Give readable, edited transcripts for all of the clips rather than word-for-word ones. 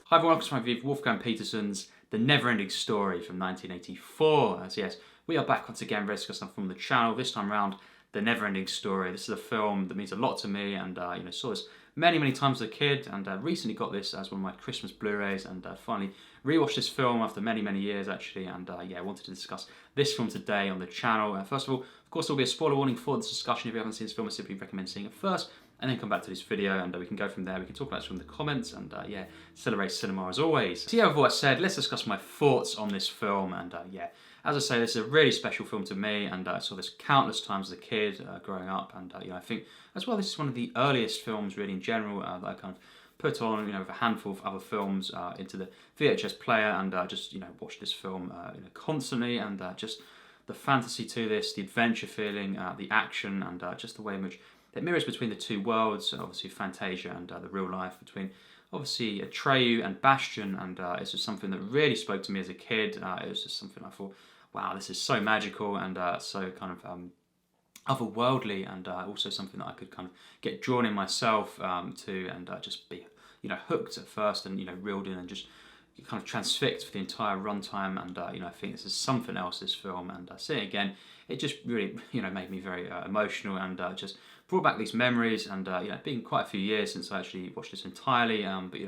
Hi everyone, welcome to my review of Wolfgang Petersen's The Never-Ending Story from 1984. As yes, we are back once again ready to discuss from the channel. This time around, The Never-Ending Story. This is a film that means a lot to me, and saw this many times as a kid, and recently got this as one of my Christmas Blu-rays, and finally rewatched this film after many years actually, and I wanted to discuss this film today on the channel. First of all, of course, there will be a spoiler warning for this discussion. If you haven't seen this film, I simply recommend seeing it first, and then come back to this video, and we can go from there. We can talk about this from the comments, and celebrate cinema as always. So with all that said, let's discuss my thoughts on this film, and as I say, this is a really special film to me, and I saw this countless times as a kid growing up, and I think as well this is one of the earliest films really in general that I kind of put on, with a handful of other films into the VHS player, and just watch this film constantly, and just the fantasy to this, the adventure feeling, the action, and just the way in which it mirrors between the two worlds, obviously Fantasia and the real life, between obviously Atreyu and Bastian, and it's just something that really spoke to me as a kid. It was just something I thought, wow, this is so magical and so kind of otherworldly, and also something that I could kind of get drawn in myself to, and just be hooked at first, and reeled in and just kind of transfixed for the entire runtime, and I think this is something else, this film, and seeing it again, it just really made me very emotional, and just brought back these memories, and it's been quite a few years since I actually watched this entirely, but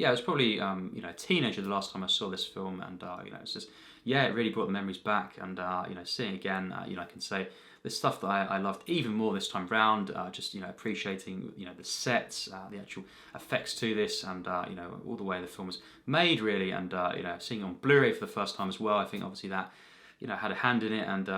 I was probably a teenager the last time I saw this film, and it's just it really brought the memories back, and seeing it again, I can say the stuff that I loved even more this time round, just appreciating the sets, the actual effects to this, and all the way the film was made really, and seeing it on Blu-ray for the first time as well, I think obviously that had a hand in it, and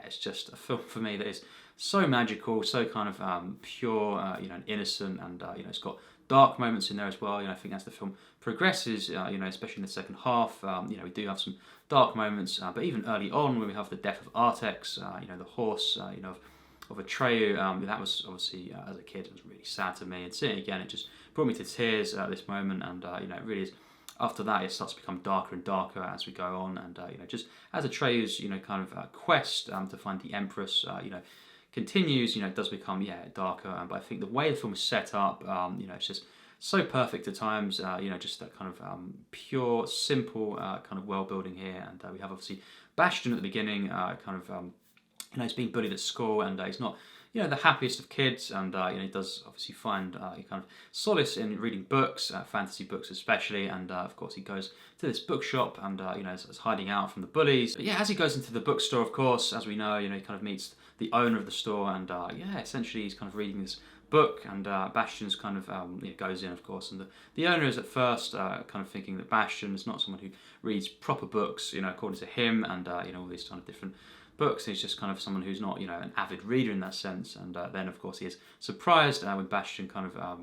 it's just a film for me that is so magical, so kind of pure, and innocent, and it's got dark moments in there as well. I think as the film progresses, especially in the second half, we do have some dark moments, but even early on when we have the death of Artax, the horse, of Atreyu, that was obviously as a kid, it was really sad to me, and seeing it again, it just brought me to tears at this moment, and it really is. After that, it starts to become darker and darker as we go on, and just as Atreyu's kind of quest to find the Empress, continues, it does become darker, but I think the way the film is set up, it's just so perfect at times, just that kind of pure, simple kind of world building here, and we have obviously Bastian at the beginning, kind of he's being bullied at school, and he's not the happiest of kids, and he does obviously find kind of solace in reading books, fantasy books especially, and of course he goes to this bookshop, and is hiding out from the bullies. But as he goes into the bookstore, of course, as we know, he kind of meets the owner of the store, and essentially he's kind of reading this book, and Bastian's kind of goes in, of course, and the owner is at first kind of thinking that Bastian is not someone who reads proper books, according to him, and all these kind of different books. He's just kind of someone who's not an avid reader in that sense, and then of course he is surprised when Bastian kind of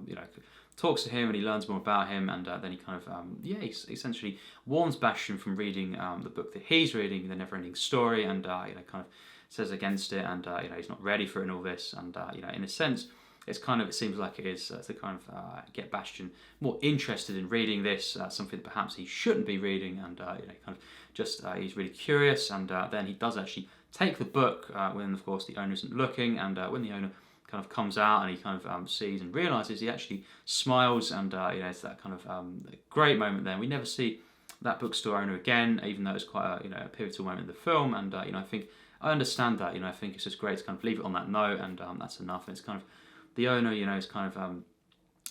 talks to him, and he learns more about him, and then he kind of he essentially warns Bastian from reading the book that he's reading, The Never-Ending Story, and kind of says against it, and he's not ready for it and all this, and in a sense it seems like it is to kind of get Bastian more interested in reading this, something that perhaps he shouldn't be reading, and kind of just he's really curious, and then he does actually take the book when of course the owner isn't looking, and when the owner kind of comes out and he kind of sees and realises, he actually smiles, and it's that kind of great moment there. We never see that bookstore owner again, even though it's quite a pivotal moment in the film, and I think I understand that. I think it's just great to kind of leave it on that note, and that's enough. And it's kind of the owner, is kind of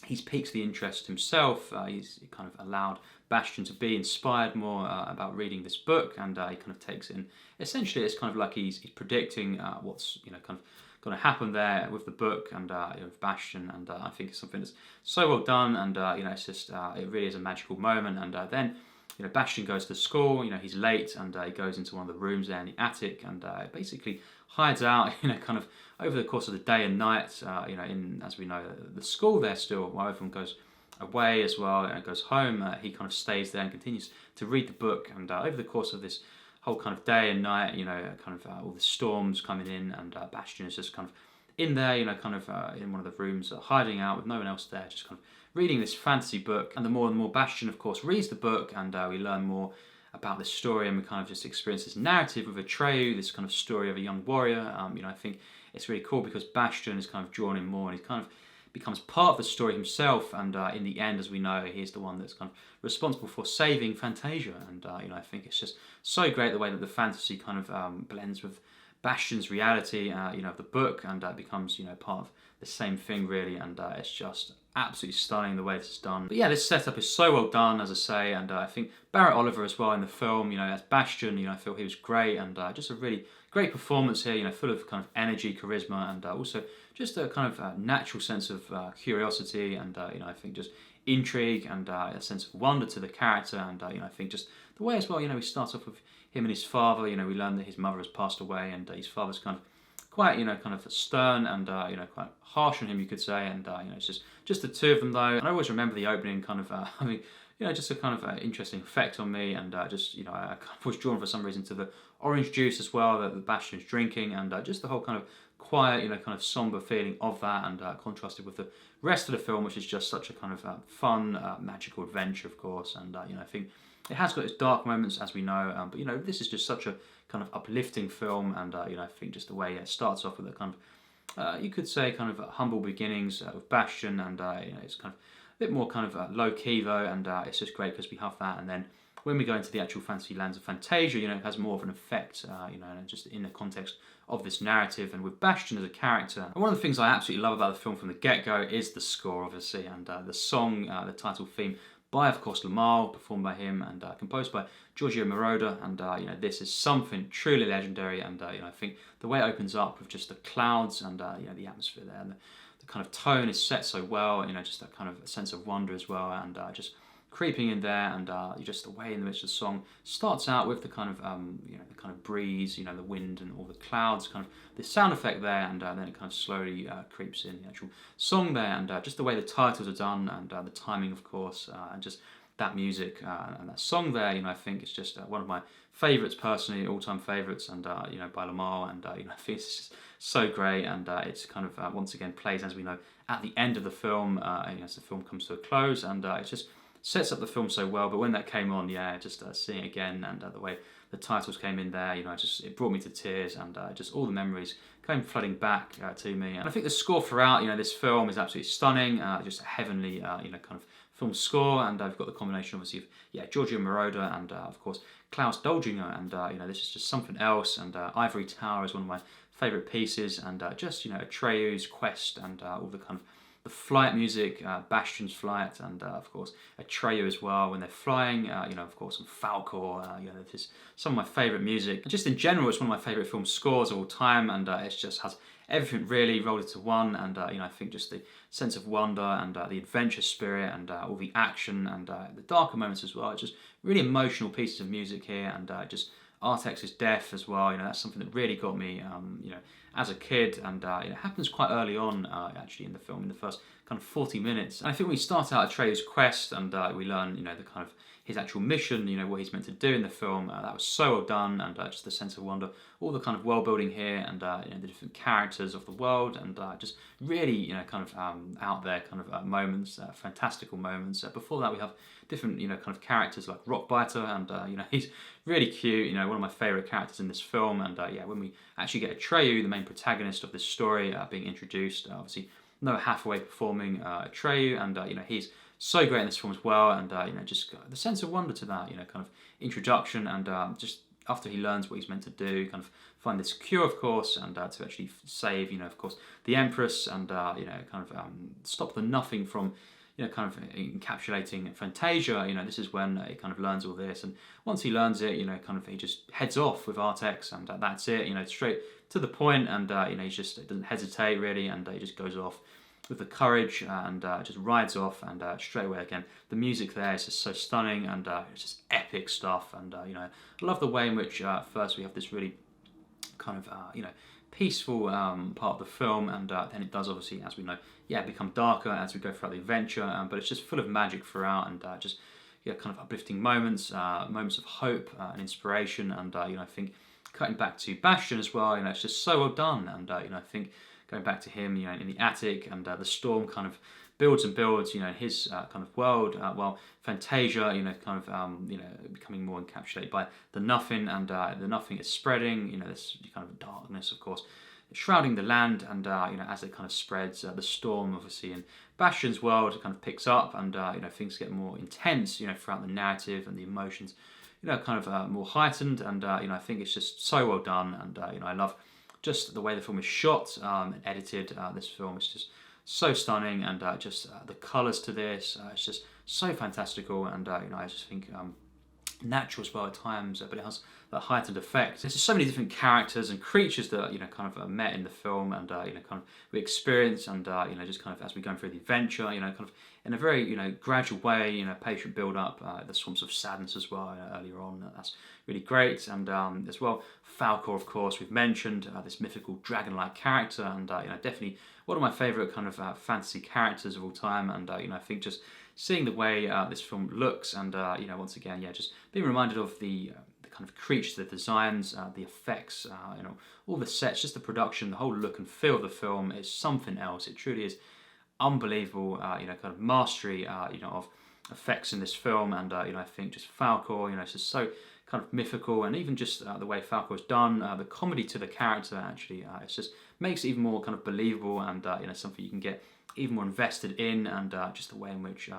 he's piqued the interest himself. He's kind of allowed Bastian to be inspired more about reading this book, and he kind of takes it in. Essentially, it's kind of like he's predicting what's kind of going to happen there with the book, and with Bastian, and I think it's something that's so well done, and it's just it really is a magical moment, and then. Bastian goes to school, he's late, and he goes into one of the rooms there in the attic, and basically hides out, kind of over the course of the day and night, in, as we know, the school there still, while everyone goes away as well, and goes home, he kind of stays there and continues to read the book, and over the course of this whole kind of day and night, kind of all the storms coming in, and Bastian is just kind of in there, kind of in one of the rooms, hiding out with no one else there, just kind of reading this fantasy book. And the more Bastian, of course, reads the book, and we learn more about this story, and we kind of just experience this narrative with Atreyu, this kind of story of a young warrior. I think it's really cool because Bastian is kind of drawn in more, and he's kind of becomes part of the story himself, and in the end, as we know, he's the one that's kind of responsible for saving Fantasia. And I think it's just so great the way that the fantasy kind of blends with Bastian's reality, of the book, and becomes part of the same thing really, and it's just absolutely stunning the way this is done. But yeah, this setup is so well done, as I say, and I think Barret Oliver as well in the film, as Bastian, I feel he was great, and just a really great performance here, full of kind of energy, charisma, and also just a kind of natural sense of curiosity, and I think just intrigue and a sense of wonder to the character, and I think just the way as well, we start off with him and his father, we learn that his mother has passed away, and his father's kind of quite, kind of stern and, quite harsh on him, you could say, and, it's just the two of them though. And I always remember the opening kind of having, just a kind of interesting effect on me, and I kind of was drawn for some reason to the orange juice as well that the Bastian's drinking, and just the whole kind of quiet, kind of somber feeling of that, and contrasted with the rest of the film, which is just such a kind of fun, magical adventure, of course, and, I think it has got its dark moments, as we know, but this is just such a kind of uplifting film, and I think just the way it starts off with a kind of, you could say, kind of humble beginnings with Bastian, and it's kind of a bit more kind of low key though, and it's just great because we have that, and then when we go into the actual fantasy lands of Fantasia, it has more of an effect, just in the context of this narrative, and with Bastian as a character. And one of the things I absolutely love about the film from the get-go is the score, obviously, and the song, the title theme, by, of course, Lamar, performed by him, and composed by Giorgio Moroder, and this is something truly legendary, and I think the way it opens up with just the clouds and the atmosphere there, and the kind of tone is set so well, just that kind of sense of wonder as well, and just creeping in there, and just the way in which the song starts out with the kind of the kind of breeze, the wind and all the clouds, kind of this sound effect there, and then it kind of slowly creeps in the actual song there, and just the way the titles are done, and the timing, of course, and just that music and that song there, I think it's just one of my favourites personally, all-time favourites, and by Lamar, and I think it's just so great, and it's kind of once again plays, as we know, at the end of the film, as the film comes to a close, and it just sets up the film so well. But when that came on, just seeing it again, and the way the titles came in there, it brought me to tears, and just all the memories came flooding back to me. And I think the score throughout, this film is absolutely stunning, just a heavenly, kind of film score, and I've got the combination, obviously, of Giorgio Moroder and, of course, Klaus Dolginger, and this is just something else, and Ivory Tower is one of my favourite pieces, and just, Atreyu's quest, and all the kind of the flight music, Bastian's flight, and of course Atreyu as well when they're flying, of course, and Falcor, this is some of my favourite music. And just in general, it's one of my favourite film scores of all time, and it just has everything really rolled into one, and I think just the sense of wonder, and the adventure spirit, and all the action, and the darker moments as well. It's just really emotional pieces of music here, and just Artax's death as well, that's something that really got me, as a kid, and it happens quite early on, actually, in the film, in the first kind of 40 minutes. And I think we start out Atreyu's quest, and we learn, the kind of his actual mission, what he's meant to do in the film. That was so well done, and just the sense of wonder, all the kind of world building here, and the different characters of the world, and just really, kind of out there kind of moments, fantastical moments. Before that, we have different, kind of characters like Rockbiter, and he's really cute, one of my favourite characters in this film. And when we actually get Atreyu, the main protagonist of this story, being introduced, obviously Noah Hathaway performing Atreyu, and he's so great in this film as well, and just the sense of wonder to that, kind of introduction, and just after he learns what he's meant to do, kind of find this cure, of course, and to actually save, of course, the Empress, and kind of stop the Nothing from, kind of encapsulating Fantasia. This is when he kind of learns all this, and once he learns it, kind of he just heads off with Artax, and that's it, straight to the point, and he just doesn't hesitate really, and he just goes off with the courage, and just rides off, and straight away again the music there is just so stunning, and it's just epic stuff, and I love the way in which first we have this really kind of peaceful part of the film, and then it does, obviously, as we know, become darker as we go throughout the adventure, but it's just full of magic throughout, and just kind of uplifting moments, moments of hope and inspiration, and I think cutting back to Bastian as well, it's just so well done, and I think going back to him, in the attic, and the storm kind of builds and builds, in his kind of world, while Fantasia, kind of, becoming more encapsulated by the Nothing, and the Nothing is spreading, this kind of darkness, of course, shrouding the land, and as it kind of spreads, the storm obviously in Bastian's world kind of picks up, and things get more intense, throughout the narrative, and the emotions, kind of more heightened, and I think it's just so well done, and I love just the way the film is shot and edited. This film is just so stunning, and just the colours to this, it's just so fantastical, and I just think natural as well at times, but it has that heightened effect. There's just so many different characters and creatures that kind of met in the film, and kind of we experience, and just kind of as we go through the adventure, kind of in a very gradual way, patient build up. There's forms of sadness as well earlier on. That's really great, and as well Falkor, of course, we've mentioned this mythical dragon-like character, and definitely one of my favourite kind of fantasy characters of all time, and I think just seeing the way this film looks, and once again, just being reminded of the kind of creatures, the designs, the effects, all the sets, just the production, the whole look and feel of the film is something else. It truly is unbelievable, kind of mastery, of effects in this film, and I think just Falkor, it's just so kind of mythical, and even just the way Falkor is done, the comedy to the character actually, it just makes it even more kind of believable, and something you can get even more invested in, and just the way in which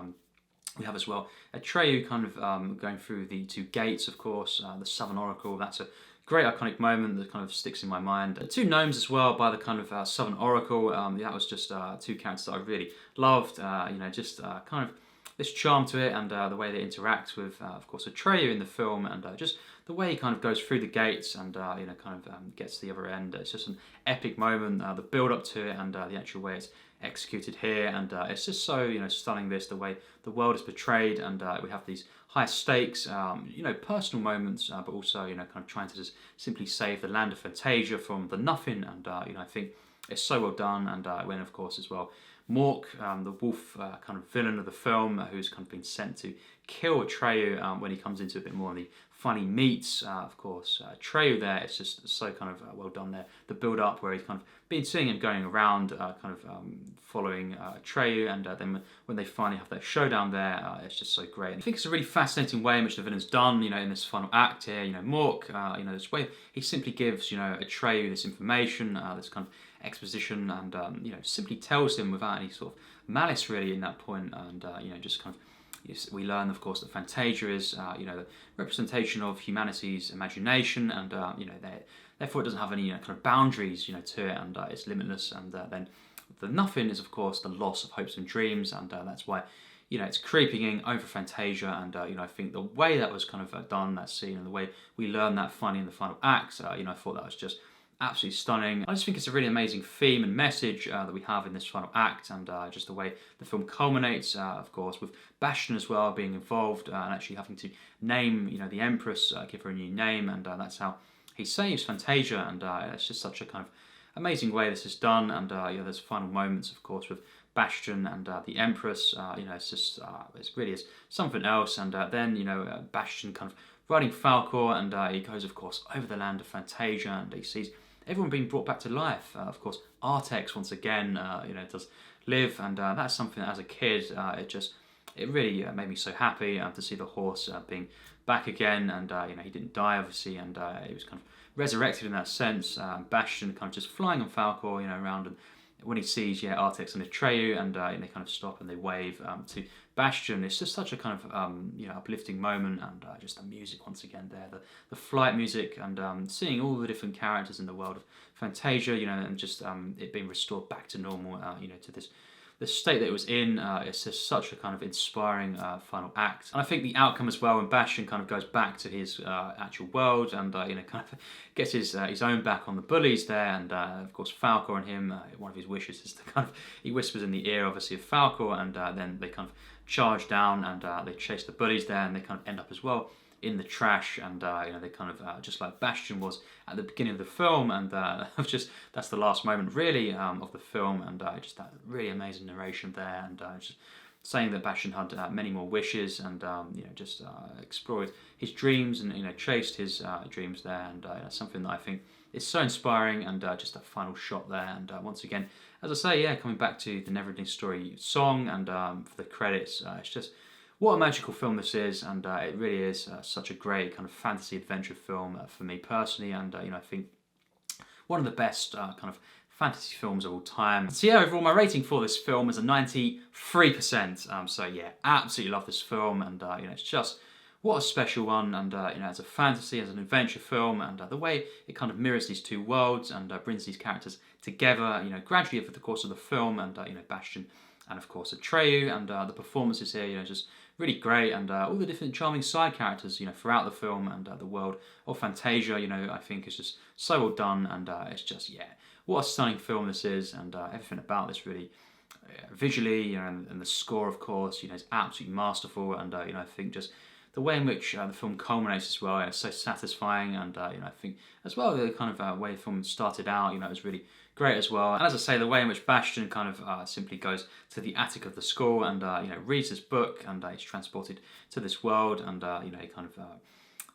we have as well Atreyu kind of going through the two gates, of course, the Southern Oracle. That's a great iconic moment that kind of sticks in my mind. The two gnomes as well by the kind of Southern Oracle, that was just two characters that I really loved, just kind of this charm to it, and the way they interact with, of course, Atreyu in the film, and just the way he kind of goes through the gates, and kind of gets to the other end. It's just an epic moment, the build up to it, and the actual way it's executed here, and it's just so stunning, the way the world is portrayed, and we have these high stakes, personal moments, but also kind of trying to just simply save the land of Fantasia from the nothing, and I think it's so well done, and when of course as well Mork, the wolf kind of villain of the film, who's kind of been sent to kill Atreyu, when he comes into a bit more of the funny meets, of course, Atreyu there, it's just so kind of well done there. The build up where he's kind of been seeing him going around, following Atreyu, and then when they finally have that showdown there, it's just so great. And I think it's a really fascinating way in which the villain's done, in this final act here, Mork, this way he simply gives, Atreyu this information, this kind of exposition, and simply tells him without any sort of malice really in that point, and just kind of we learn, of course, that Fantasia is the representation of humanity's imagination, and therefore it doesn't have any kind of boundaries to it, and it's limitless, and then the nothing is of course the loss of hopes and dreams, and that's why it's creeping in over Fantasia, and I think the way that was kind of done, that scene, and the way we learn that finally in the final act, I thought that was just absolutely stunning. I just think it's a really amazing theme and message that we have in this final act, and just the way the film culminates, of course, with Bastian as well being involved, and actually having to name, the Empress, give her a new name, and that's how he saves Fantasia, and it's just such a kind of amazing way this is done, and there's final moments, of course, with Bastian and the Empress. It's just it really is something else, and then Bastian kind of riding Falkor, and he goes, of course, over the land of Fantasia, and he sees everyone being brought back to life. Of course, Artax once again, does live, and that's something that as a kid, it really made me so happy to see the horse being back again, and he didn't die obviously, and he was kind of resurrected in that sense. Bastian kind of just flying on Falkor, around, and when he sees Artax and Atreyu, and they kind of stop and they wave to Bastian, it's just such a kind of uplifting moment, and just the music once again there, the flight music, and seeing all the different characters in the world of Fantasia, and just it being restored back to normal, to this state that it was in. It's just such a kind of inspiring final act, and I think the outcome as well, when Bastian kind of goes back to his actual world, and kind of gets his own back on the bullies there, and of course Falkor and him, one of his wishes is to kind of, he whispers in the ear obviously of Falkor, and then they kind of charge down, and they chase the bullies there, and they kind of end up as well in the trash, and they kind of just like Bastian was at the beginning of the film, and that's the last moment really of the film, and just that really amazing narration there, and just saying that Bastian had many more wishes, and just explored his dreams, and chased his dreams there, and something that I think is so inspiring, and just that final shot there, and once again, as I say, coming back to the NeverEnding Story song, and for the credits, it's just what a magical film this is, and it really is such a great kind of fantasy adventure film for me personally, and I think one of the best kind of fantasy films of all time. So yeah, overall my rating for this film is a 93%. So yeah, absolutely love this film, and you know, it's just what a special one, and you know, as a fantasy, as an adventure film, and the way it kind of mirrors these two worlds and brings these characters together, you know, gradually over the course of the film, and you know, Bastian and of course Atreyu, and the performances here, you know, just really great, and all the different charming side characters, you know, throughout the film, and the world of Fantasia, you know, I think is just so well done, and it's just, yeah, what a stunning film this is, and everything about this really, visually, you know, and the score, of course, you know, is absolutely masterful, and you know, I think just the way in which the film culminates as well, it's so satisfying, and you know, I think as well the kind of way the film started out, you know, is really great as well. And as I say, the way in which Bastian kind of simply goes to the attic of the school and you know, reads this book, and he's transported to this world, and you know, he kind of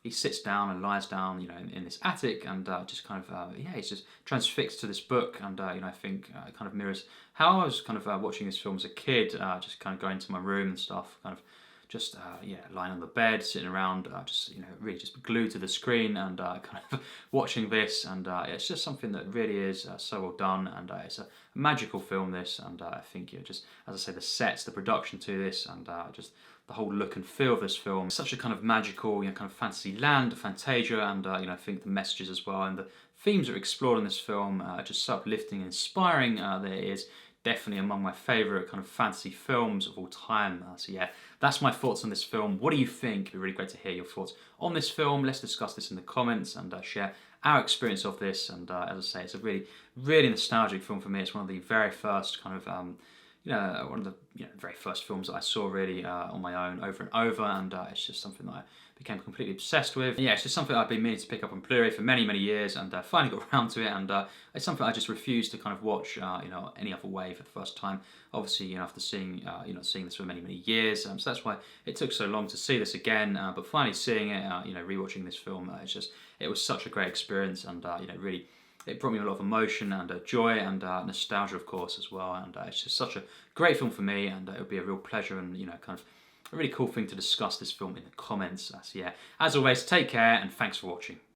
he sits down and lies down, you know, in this attic, and just kind of yeah, he's just transfixed to this book, and you know, I think it kind of mirrors how I was kind of watching this film as a kid, just kind of going to my room and stuff, kind of just yeah, lying on the bed, sitting around, just, you know, really just glued to the screen, and kind of watching this, and it's just something that really is so well done, and it's a magical film, this, and I think, you know, just as I say, the sets, the production to this, and just the whole look and feel of this film, such a kind of magical, you know, kind of fantasy land, Fantasia, and you know, I think the messages as well, and the themes that are explored in this film are just so uplifting and inspiring. That it is definitely among my favourite kind of fantasy films of all time. So yeah, that's my thoughts on this film. What do you think? It'd be really great to hear your thoughts on this film. Let's discuss this in the comments, and share our experience of this. And as I say, it's a really, really nostalgic film for me. It's one of the very first kind of, you know, one of the, you know, very first films that I saw really on my own over and over, and it's just something that I became completely obsessed with. And yeah, it's just something I've been meaning to pick up on Blu-ray for many, many years, and finally got around to it, and it's something I just refused to kind of watch, you know, any other way for the first time. Obviously, you know, after seeing, you know, seeing this for many, many years, so that's why it took so long to see this again. But finally seeing it, you know, rewatching this film, it was such a great experience, and you know, really, it brought me a lot of emotion and joy and nostalgia, of course, as well. And it's just such a great film for me, and it would be a real pleasure and, you know, kind of a really cool thing to discuss this film in the comments. So yeah, as always, take care, and thanks for watching.